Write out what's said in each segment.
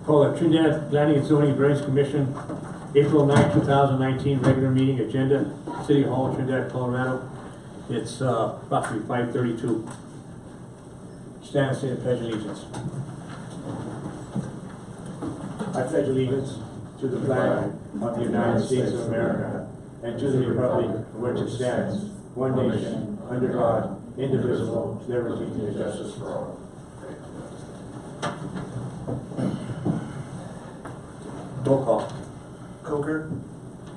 Call the Trinidad Planning and Zoning Variance Commission, April 9, 2019, regular meeting agenda, City Hall, Trinidad, Colorado. It's approximately 5:32. Stand and say the Pledge of Allegiance. I pledge allegiance to the flag of the United States of America and to the republic for which it stands, one nation, under God, indivisible, with liberty and justice for all. Roll call. Coker,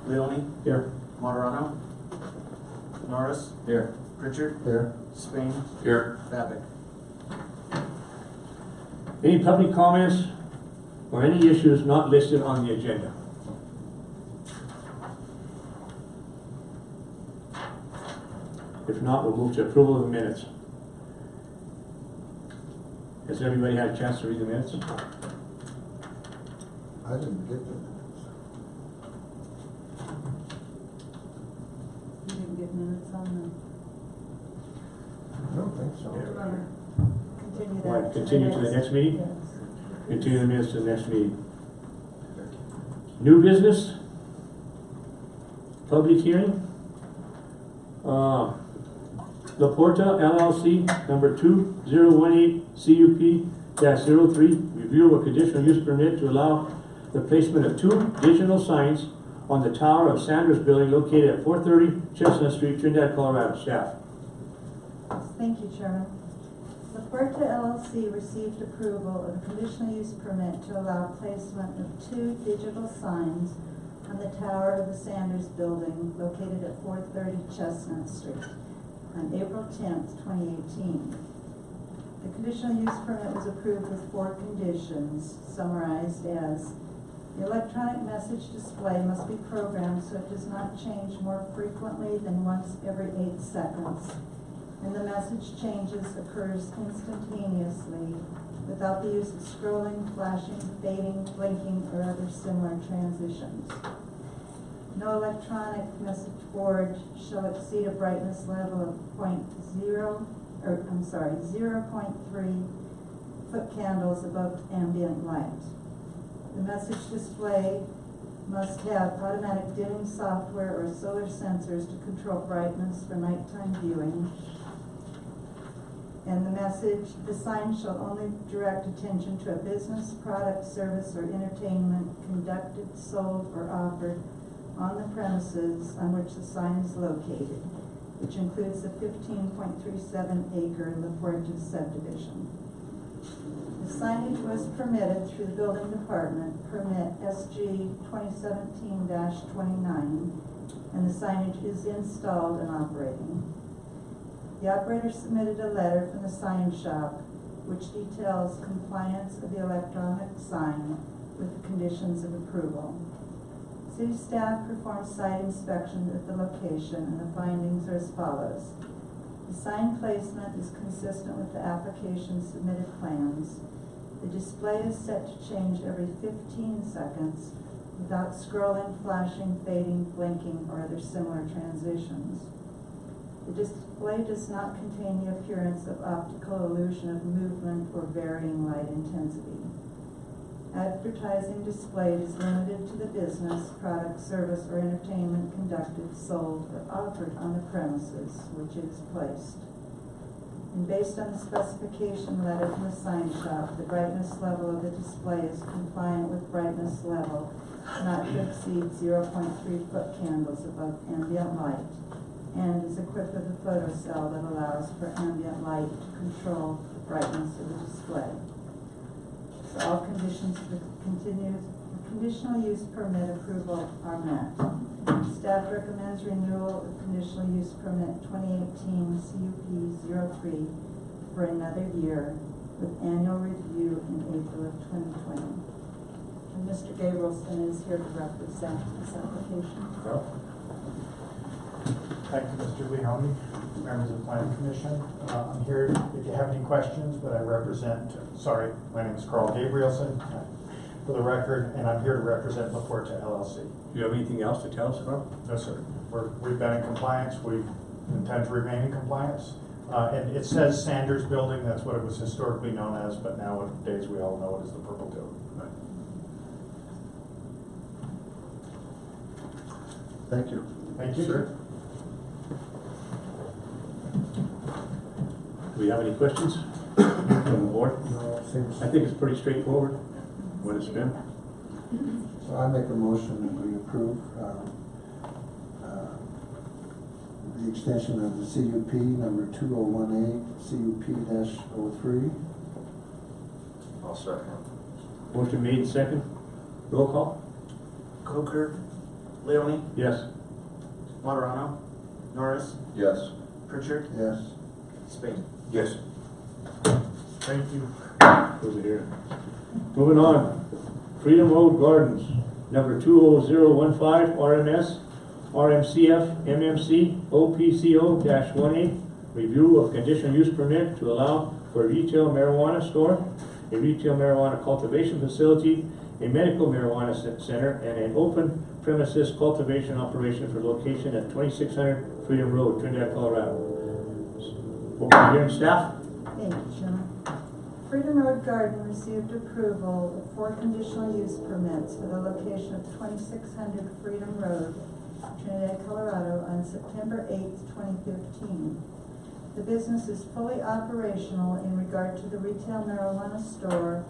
Leone, Here. Moderano, Norris, Here. Pritchard, Here. Spain, Here. Babick. Any public comments or any issues not listed on the agenda? If not, we'll move to approval of the minutes. Has everybody had a chance to read the minutes? I didn't get the minutes. You didn't get minutes on I don't think so. the, continue that. Why, continue to the next meeting? Yes. Continue the minutes to the next meeting. New business? Public hearing? La Porta LLC, number 2018 CUP-03, review of a conditional use permit to allow the placement of 2 digital signs on the tower of Sanders Building located at 430 Chestnut Street, Trinidad, Colorado. Staff. Thank you, Chairman. La Puerta LLC received approval of a conditional use permit to allow placement of 2 digital signs on the tower of the Sanders Building located at 430 Chestnut Street on April 10th, 2018. The conditional use permit was approved with 4 conditions, summarized as: the electronic message display must be programmed so it does not change more frequently than once every 8 seconds, and the message changes occurs instantaneously without the use of scrolling, flashing, fading, blinking, or other similar transitions. No electronic message board shall exceed a brightness level of 0.3 foot candles above ambient light. The message display must have automatic dimming software or solar sensors to control brightness for nighttime viewing. And the sign shall only direct attention to a business, product, service, or entertainment conducted, sold, or offered on the premises on which the sign is located, which includes the 15.37-acre La Puerta subdivision. The signage was permitted through the building department, permit SG 2017-29, and the signage is installed and operating. The operator submitted a letter from the sign shop which details compliance of the electronic sign with the conditions of approval. City staff performed site inspection at the location, and the findings are as follows. The sign placement is consistent with the application submitted plans. The display is set to change every 15 seconds without scrolling, flashing, fading, blinking, or other similar transitions. The display does not contain the appearance of optical illusion of movement or varying light intensity. Advertising displayed is limited to the business, product, service, or entertainment conducted, sold, or offered on the premises which it is placed. And based on the specification letter from the sign shop, the brightness level of the display is compliant with brightness level not to exceed 0.3 foot candles above ambient light, and is equipped with a photocell that allows for ambient light to control the brightness of the display. So all conditions of the conditional use permit approval are met. Staff recommends renewal of conditional use permit 2018 CUP-03 for another year with annual review in April of 2020. And Mr. Gabrielson is here to represent this application. Thank you, Mr. Leone, members of the Planning Commission. I'm here if you have any questions, but I represent, my name is Carl Gabrielson, for the record, and I'm here to represent La Puerta LLC. Do you have anything else to tell us about? No, sir. We've been in compliance. We intend to remain in compliance. And it says Sanders Building. That's what it was historically known as, but nowadays we all know it as the Purple Toad. Thank you. Thank you. Sir. Do we have any questions from the board? No, seems, I think it's pretty straightforward, what it's been. so I make a motion that we approve, the extension of the CUP number 201A, CUP-03. I'll second. Motion made and second. Roll call? Coker, Leoni, Yes. Marano, Norris, Yes. Pritchard, Yes. Spain. Yes. Thank you. Over here. Moving on. Freedom Road Gardens, number 20015, RMS, RMCF, MMC, OPCO-18, review of conditional use permit to allow for a retail marijuana store, a retail marijuana cultivation facility, a medical marijuana center, and an open premises cultivation operation for location at 2600 Freedom Road, Trinidad, Colorado. Open hearing, staff? Thank you, Chairman. Freedom Road Garden received approval of 4 conditional use permits for the location of 2600 Freedom Road, Trinidad, Colorado, on September 8th, 2015. The business is fully operational in regard to the retail marijuana store,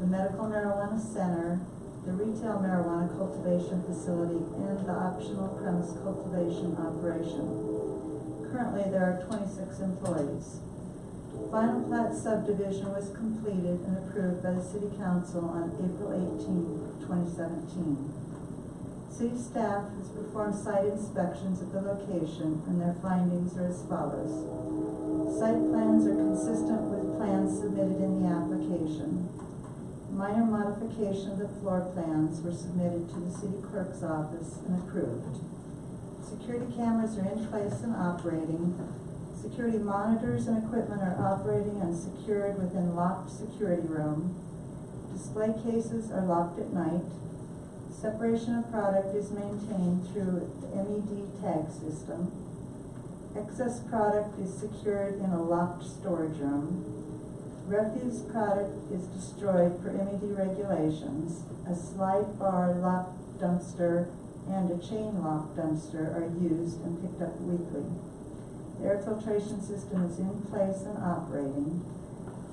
the medical marijuana center, the retail marijuana cultivation facility, and the optional premise cultivation operation. Currently, there are 26 employees. Final plat subdivision was completed and approved by the City Council on April 18, 2017. City staff has performed site inspections at the location, and their findings are as follows. Site plans are consistent with plans submitted in the application. Minor modification of the floor plans were submitted to the City Clerk's office and approved. Security cameras are in place and operating. Security monitors and equipment are operating and secured within locked security room. Display cases are locked at night. Separation of product is maintained through the MED tag system. Excess product is secured in a locked storage room. Refuse product is destroyed per MED regulations. A slide bar lock dumpster and a chain lock dumpster are used and picked up weekly. The air filtration system is in place and operating.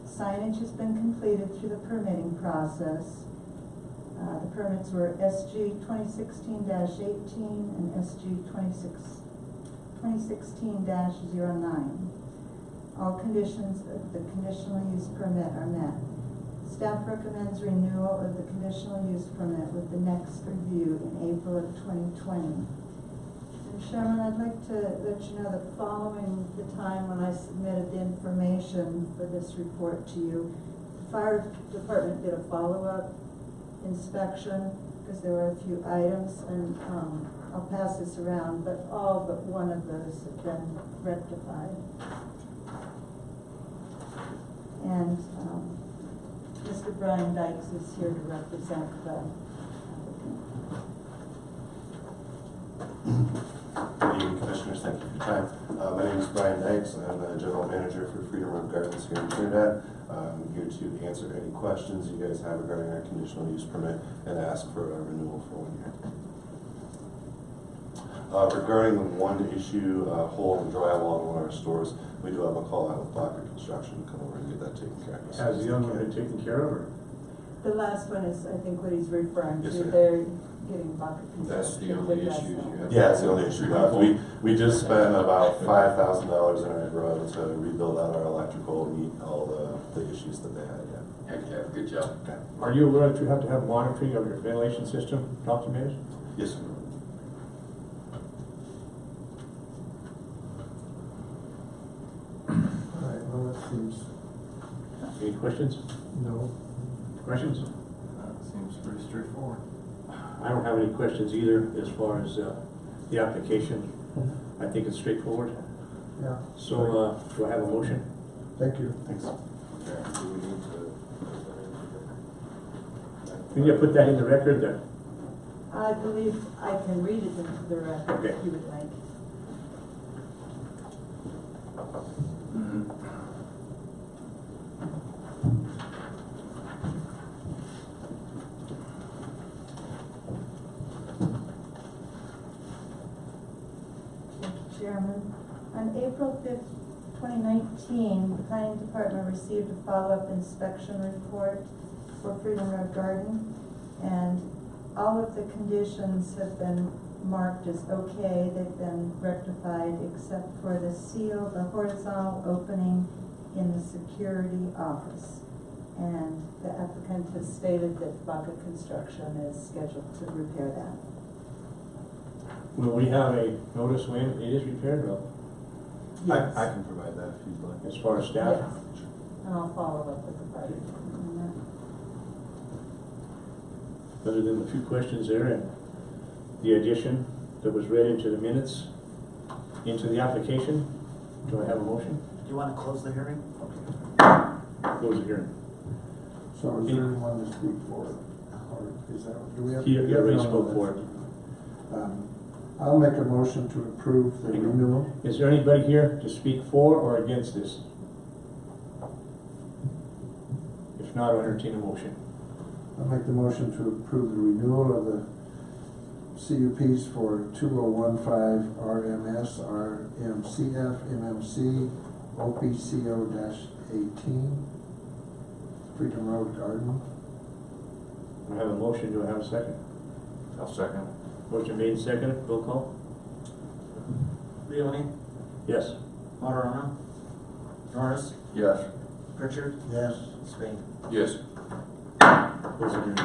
Signage has been completed through the permitting process. The permits were SG 2016-18 and SG 2016-09. All conditions of the conditional use permit are met. Staff recommends renewal of the conditional use permit with the next review in April of 2020. And Chairman, I'd like to let you know that following the time when I submitted the information for this report to you, the fire department did a follow-up inspection because there were a few items, and I'll pass this around, but all but one of those have been rectified. And Mr. Brian Dykes is here to represent the Good evening, Commissioners. Thank you for your time. My name is Brian Dykes. I'm the General Manager for Freedom Road Gardens here in Trinidad. I'm here to answer any questions you guys have regarding our conditional use permit and ask for a renewal for 1 year. Regarding the one issue, hole in the drywall in one of our stores, we do have a call out with Blocker Construction to come over and get that taken care of. Has the other one been taken care of, or? The last one is, I think, what he's referring Yes, to. sir. They're getting bucket construction. That's the only to address issue that. you have. Yeah, it's the only issue you have. We just spent about $5,000 in our road to rebuild out our electrical, meet all the issues that they had, yeah. Heck yeah, good job. Okay. Are you aware that you have to have monitoring of your ventilation system documented? Yes, sir. All right, well, that seems, Any questions? no. Questions? Seems pretty straightforward. I don't have any questions either as far as the application. I think it's straightforward. Yeah. So do I have a motion? Thank you. Thanks. Do we need to? We need to put that in the record there. I believe I can read it into the record Okay. if you would like. Chairman. On April 5th, 2019, the Planning Department received a follow-up inspection report for Freedom Road Garden, and all of the conditions have been marked as okay. They've been rectified except for the seal, the horizontal opening in the security office. And the applicant has stated that Baca Construction is scheduled to repair that. Will we have a notice when it is repaired, or I can provide that if you'd like. Yes. as far as staff? Yes. And I'll follow up with the party on Other than the few questions there and the addition that was read into the minutes, into the application, do I have a motion? Do you want to close the hearing? Close the hearing. So is there anyone to speak for it? Or is that, do we have? He we have already no spoke one for it. I'll make a motion to approve the renewal. Is there anybody here to speak for or against this? If not, I'll entertain a motion. I'll make the motion to approve the renewal of the CUPs for 2015 RMS, RMCF, MMC, OPCO-18, Freedom Road Garden. I have a motion, do I have a second? I'll second. Motion made, second, roll call? Leoni, Yes. Martorano, Norris, Yes. Pritchard, Yes. Spain. Yes. Close the hearing.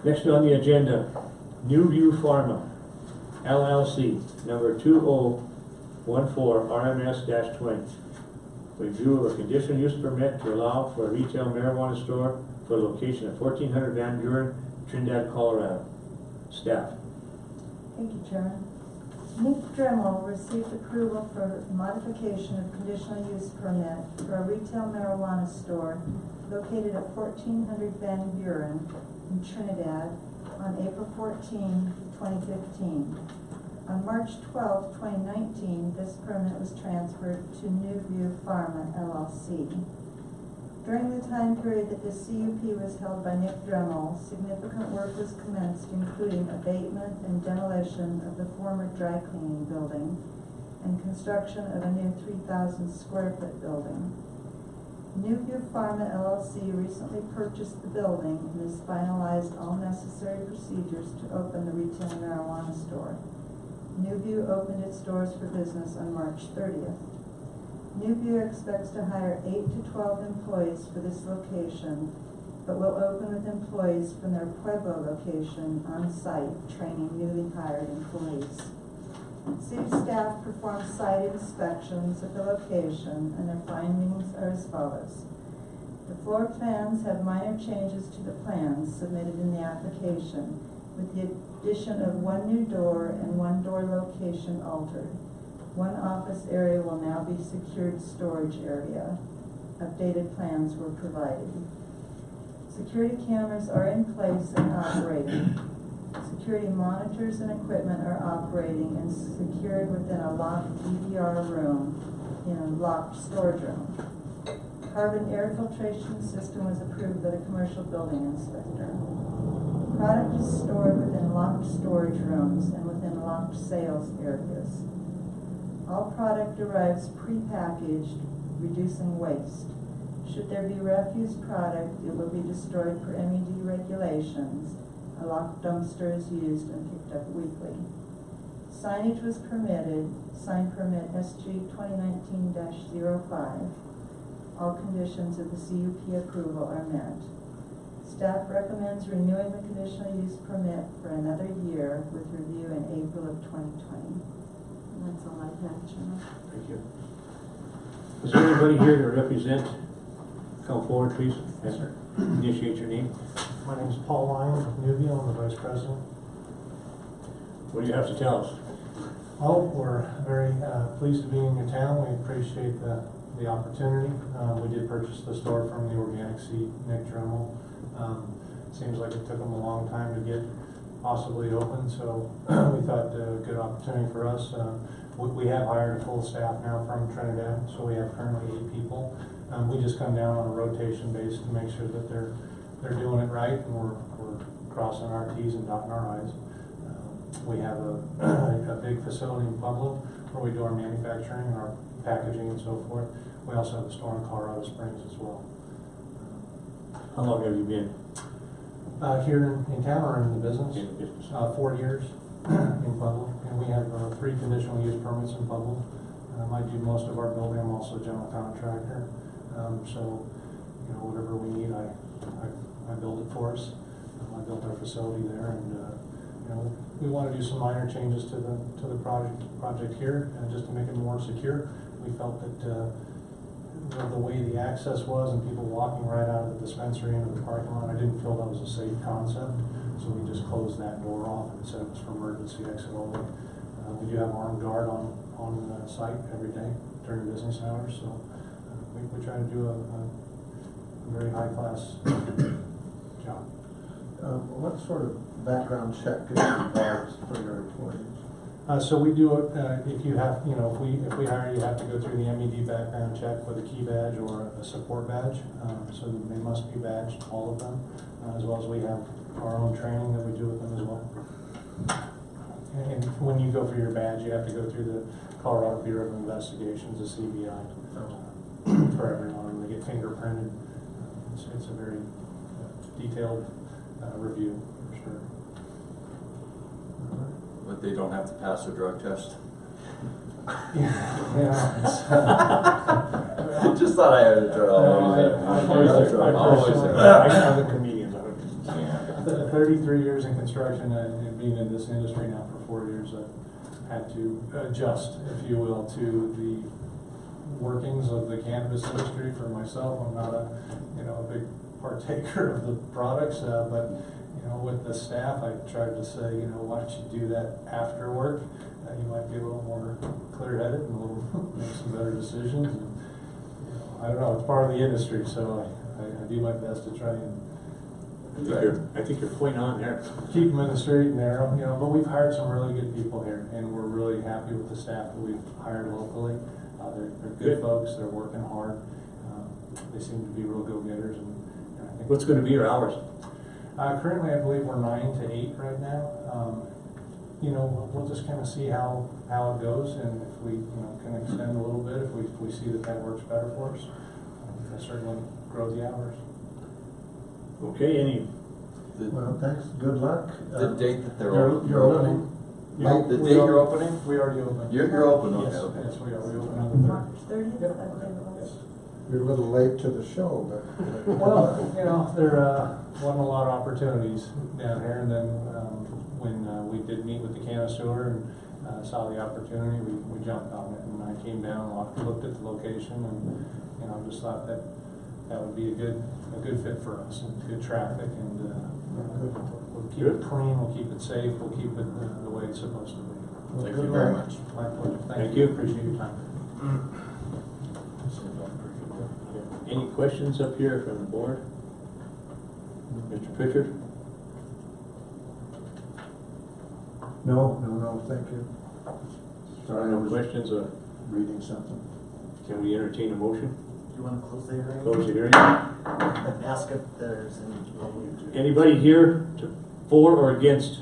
Next on the agenda, New View Pharma, LLC, number 2014 RMS-20. Review of a conditional use permit to allow for a retail marijuana store for a location at 1400 Van Buren, Trinidad, Colorado. Staff. Thank you, Chairman. Nick Dremel received approval for modification of conditional use permit for a retail marijuana store located at 1400 Van Buren in Trinidad on April 14, 2015. On March 12, 2019, this permit was transferred to New View Pharma, LLC. During the time period that this CUP was held by Nick Dremel, significant work was commenced, including abatement and demolition of the former dry cleaning building and construction of a new 3,000 square foot building. New View Pharma, LLC recently purchased the building and has finalized all necessary procedures to open the retail marijuana store. New View opened its doors for business on March 30th. New View expects to hire 8 to 12 employees for this location, but will open with employees from their Pueblo location on site, training newly hired employees. City staff performed site inspections at the location, and their findings are as follows. The floor plans have minor changes to the plans submitted in the application, with the addition of one new door and one door location altered. One office area will now be secured storage area. Updated plans were provided. Security cameras are in place and operating. Security monitors and equipment are operating and secured within a locked EDR room in a locked storage room. Carbon air filtration system was approved by the commercial building inspector. Product is stored within locked storage rooms and within locked sales areas. All product arrives pre-packaged, reducing waste. Should there be refuse product, it will be destroyed per MED regulations. A locked dumpster is used and picked up weekly. Signage was permitted, sign permit SG 2019-05. All conditions of the CUP approval are met. Staff recommends renewing the conditional use permit for another year with review in April of 2020. That's all I have, Chairman. Thank you. Is there anybody here to represent? Come forward, please. Yes, sir. Initiate your name. My name is Paul Lyons of Newville. I'm the Vice President. What do you have to tell us? Well, we're very pleased to be in your town. We appreciate the opportunity. We did purchase the store from the organic seed, Nick Dremel. Seems like it took them a long time to get possibly open, so we thought a good opportunity for us. We have hired a full staff now from Trinidad, so we have currently 8 people. We just come down on a rotation base to make sure that they're doing it right, and we're crossing our T's and dotting our I's. We have a big facility in Pueblo where we do our manufacturing, our packaging and so forth. We also have a store in Colorado Springs as well. How long have you been Here in town or in the business? in the business? 4 years in Pueblo, and we have 3 conditional use permits in Pueblo. I do most of our building. I'm also a general contractor, so you know whatever we need, I build it for us. I built our facility there, and you know we want to do some minor changes to the project here, just to make it more secure. We felt that the way the access was and people walking right out of the dispensary into the parking lot, I didn't feel that was a safe concept. So we just closed that door off and said it was for emergency exit only. We do have armed guard on site every day during business hours, so we try to do a very high class job. What sort of background check is required for your employees? So we do it, if you have, you know, if we hire you, have to go through the MED background check with a key badge or a support badge. So they must be badged, all of them, as well as we have our own training that we do with them as well. And when you go for your badge, you have to go through the Colorado Bureau of Investigations, the CBI, for everyone. They get fingerprinted. It's a very detailed review, for sure. But they don't have to pass a drug test. Yeah, I just thought I had a drug. I'm a comedian. 33 years in construction and being in this industry now for 4 years, I've had to adjust, if you will, to the workings of the cannabis industry. For myself, I'm not a big partaker of the products, but with the staff, I tried to say, why don't you do that after work? You might be a little more clear-headed and make some better decisions. And, I don't know, it's part of the industry, so I do my best to try and I think you're point on there. keep them in the straight and narrow, but we've hired some really good people here, and we're really happy with the staff that we've hired locally. They're good folks, they're working hard. They seem to be real go-getters, and I think What's going to be your hours? currently I believe we're 9 to 8 right now. We'll just kind of see how it goes, and if we can extend a little bit, if we see that works better for us, I certainly grow the hours. Okay, Well, thanks, good luck. The date that they're You're opening? Yeah, The we date are- you're opening? We already opened. You're open, okay, Yes, okay. yes, we are. We open on the 3rd. March 30th, Yep. I believe it was. You're a little late to the show, but. Well, there wasn't a lot of opportunities down here, and then when we did meet with the canister and saw the opportunity, we jumped on it, and I came down, looked at the location, and just thought that would be a good fit for us, and good traffic, and we'll keep it clean, we'll keep it safe, we'll keep it the way it's supposed to be. Thank you very much. My pleasure. Thank you. Appreciate your time. any questions up here from the board? Mr. Pritchard? No, thank you. Sorry, I No was questions, reading something. can we entertain a motion? Do you want to close the hearing? Close the hearing. Ask if there's any. Anybody here for or against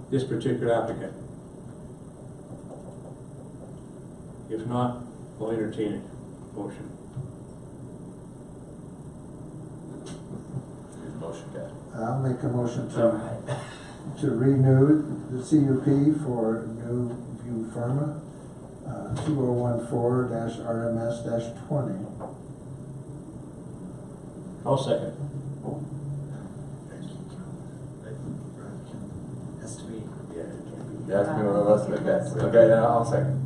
this particular applicant? If not, we'll entertain a motion. Good motion, guy. I'll make a motion to renew the CUP for New View Pharma, 2014-RMS-20. I'll second. Has to be. Yeah, that's me one of us, okay. Okay, then I'll second.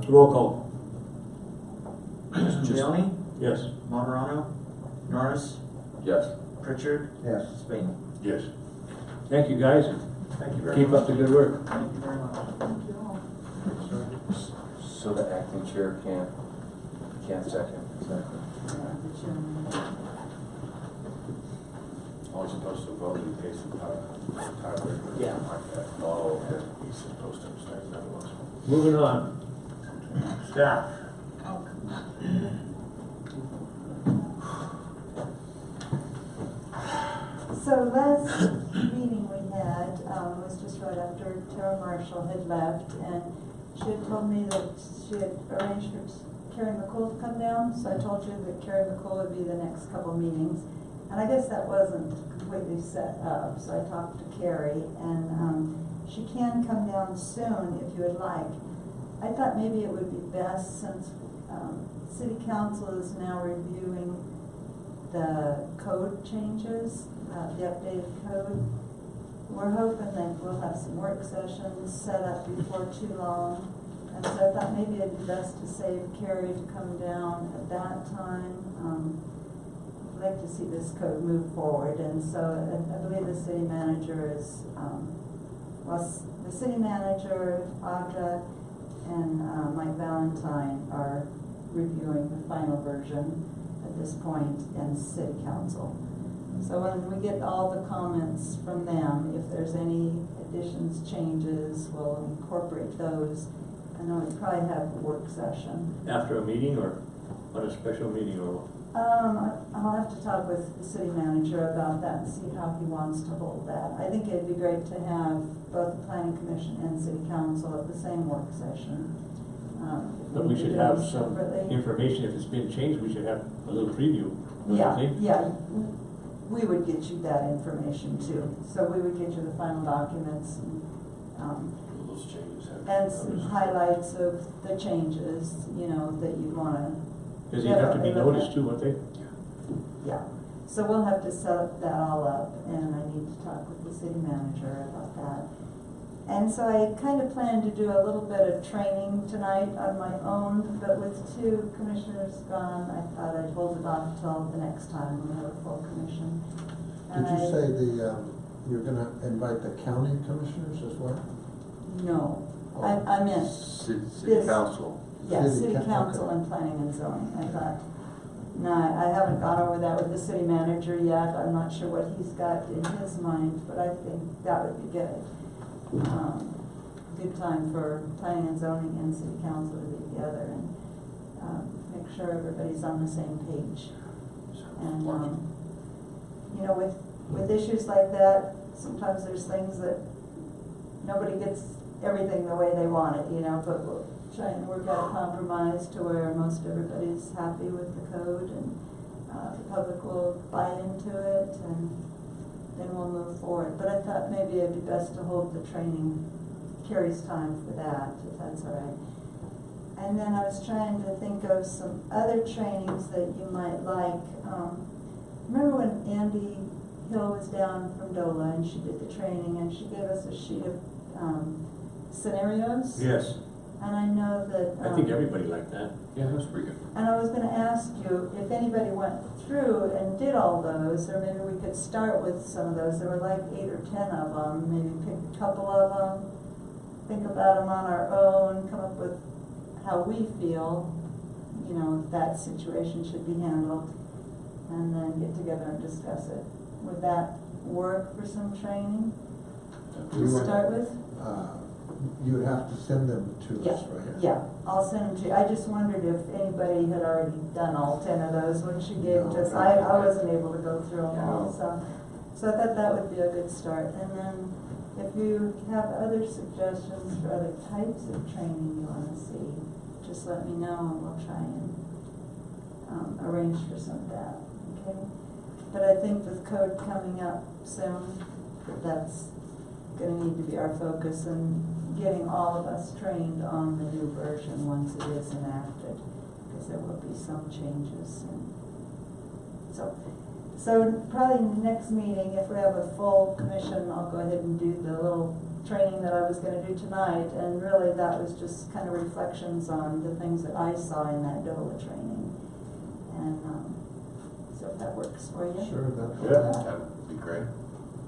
Roll call. Leone, Yes. Monterano, Norris, Yes. Pritchard, Yes. Spain. Yes. Thank you, guys. Thank you very Keep much. up the good work. Thank you very much. Thank you all. So the acting chair can't second, exactly. The chairman. All supposed to vote in case of tiebreaker. Yeah. Oh, okay. He's supposed to abstain, that was. Moving on. Staff. So last meeting we had was just right after Tara Marshall had left, and she had told me that she had arranged for Carrie McCool to come down, so I told you that Carrie McCool would be the next couple meetings. And I guess that wasn't completely set up, so I talked to Carrie, and she can come down soon if you would like. I thought maybe it would be best, since City Council is now reviewing the code changes, the updated code. We're hoping that we'll have some work sessions set up before too long. And so I thought maybe it'd be best to save Carrie to come down at that time. I'd like to see this code move forward, and so I believe the city manager is, the city manager, Audra, and Mike Valentine are reviewing the final version at this point in City Council. So when we get all the comments from them, if there's any additions, changes, we'll incorporate those. And then we'll probably have a work session. After a meeting or on a special meeting or? I'll have to talk with the city manager about that and see how he wants to hold that. I think it'd be great to have both the planning commission and city council at the same work session. But we need to should do have them some separately. information. If it's been changed, we should have a little preview. Don't you Yeah, think? yeah, we would get you that information too. So we would get you the final documents Those changes have. and some highlights of the changes, you know, that you wanna. Because they have to be noticed too, won't they? Yeah, so we'll have to set that all up, and I need to talk with the city manager about that. And so I kind of plan to do a little bit of training tonight on my own, but with two commissioners gone, I thought I'd hold it off till the next time when we have a full commission. Did you say you're gonna invite the county commissioners as well? No, I meant, City This- council. yeah, City city coun- council okay. and planning and zoning, I thought. No, I haven't gone over that with the city manager yet. I'm not sure what he's got in his mind, but I think that would be good. Good time for planning and zoning and city council to be together and make sure everybody's on the same page. And, you know, with issues like that, sometimes there's things that nobody gets everything the way they want it, you know, but we'll try and work out a compromise to where most everybody's happy with the code, and the public will buy into it, and then we'll move forward. But I thought maybe it'd be best to hold the training, Carrie's time for that, if that's all right. And then I was trying to think of some other trainings that you might like. Remember when Andy Hill was down from DOLA and she did the training, and she gave us a sheet of scenarios? Yes, And I know that. I think everybody liked that. Yeah, that's pretty good. And I was gonna ask you if anybody went through and did all those, or maybe we could start with some of those. There were like 8 or 10 of them, maybe pick a couple of them, think about them on our own, come up with how we feel, you know, that situation should be handled, and then get together and discuss it. Would that work for some training to You want- start with? You would have to send them to Yeah, us, right? yeah, I'll send them to you. I just wondered if anybody had already done all 10 of those when she gave to us. No. I wasn't able to go through them all, Yeah. so I thought that would be a good start. And then if you have other suggestions for other types of training you want to see, just let me know and we'll try and arrange for some of that, okay? But I think with code coming up soon, that's gonna need to be our focus, and getting all of us trained on the new version once it is enacted, because there will be some changes. And so probably in the next meeting, if we have a full commission, I'll go ahead and do the little training that I was gonna do tonight, and really that was just kind of reflections on the things that I saw in that DOLA training. And so if that works for you. Sure, that's. Yeah. That would be great.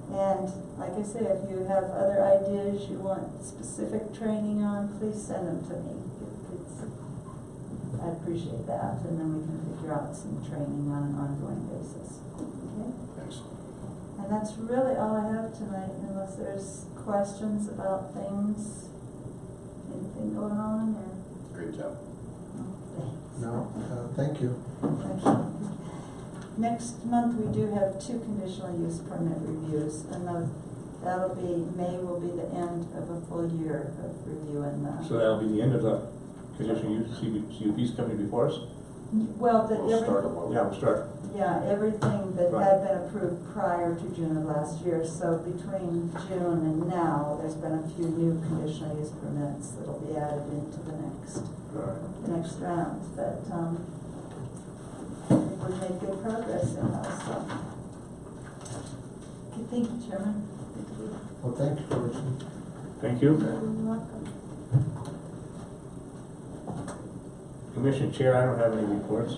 And like I say, if you have other ideas you want specific training on, please send them to me. I'd appreciate that, and then we can figure out some training on an ongoing basis. Okay? Excellent. And that's really all I have tonight, unless there's questions about things, anything going on, or? Great job. Thanks. No, thank you. Thank you. Next month, we do have 2 conditional use permit reviews, and That'll be, May will be the end of a full year of reviewing that. So that'll be the end of the conditional use CUPs coming before us? Well, We'll start every, them. Yeah, we'll start. yeah, everything that Right. had been approved prior to June of last year, so between June and now, there's been a few new conditional use permits that'll be added into the next round, but, I think we've made good progress in those, so. Okay, thank you, Chairman. Thank you. Well, thank you, George. Thank you. You're welcome. Commission Chair, I don't have any reports.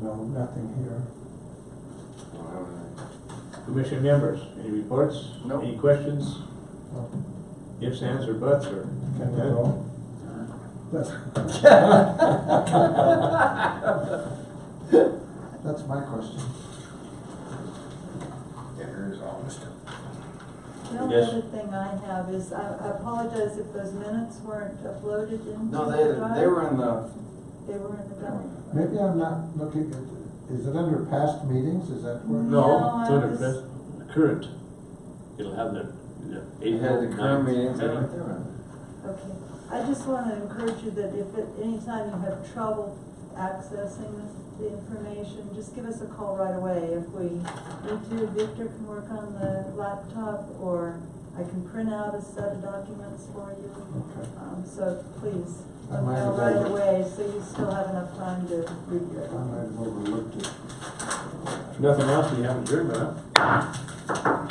No, nothing here. Commission members, any reports? Nope. Any questions? No. Ifs, ands, or buts, or? Can we go? That's my question. Here's honest. The only Yes. other thing I have is, I apologize if those minutes weren't uploaded into No, the they drive. were in the, They were in the drive. Maybe I'm not looking at, is it under past meetings, is that where? No, No, I it's under was- the current. It'll have the you had the April current 9th. meetings in right there. Okay, I just want to encourage you that if at any time you have trouble accessing the information, just give us a call right away. If we need to, Victor can work on the laptop, or I can print out a set of documents for you. Okay. So please, I let me might know have right over- away, so you still have enough time to review it. I might have overlooked it. If nothing else, we have adjournment, huh?